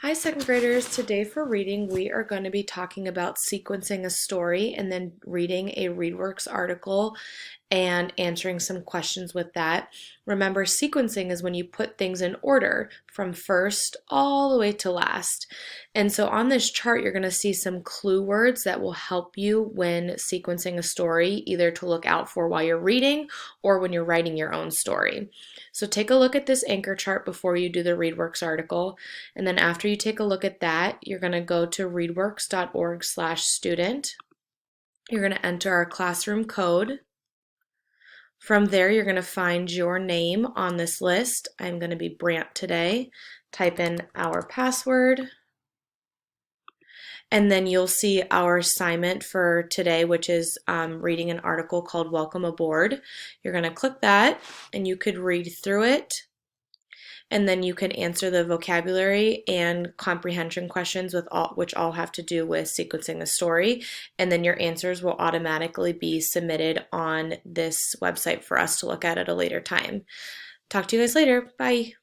Hi, second graders. Today for reading, we are going to be talking about sequencing a story and then reading a ReadWorks article and answering some questions with that. Remember, sequencing is when you put things in order from first all the way to last. And so on this chart, you're going to see some clue words that will help you when sequencing a story, either to look out for while you're reading or when you're writing your own story. So take a look at this anchor chart before you do the ReadWorks article. And then after you take a look at that, you're going to go to readworks.org/student. You're going to enter our classroom code. From there, you're going to find your name on this list. I'm going to be Brant today. Type in our password. And then you'll see our assignment for today, which is reading an article called Welcome Aboard. You're going to click that, and you could read through it. And then you can answer the vocabulary and comprehension questions which all have to do with sequencing the story. And then your answers will automatically be submitted on this website for us to look at a later time. Talk to you guys later. Bye.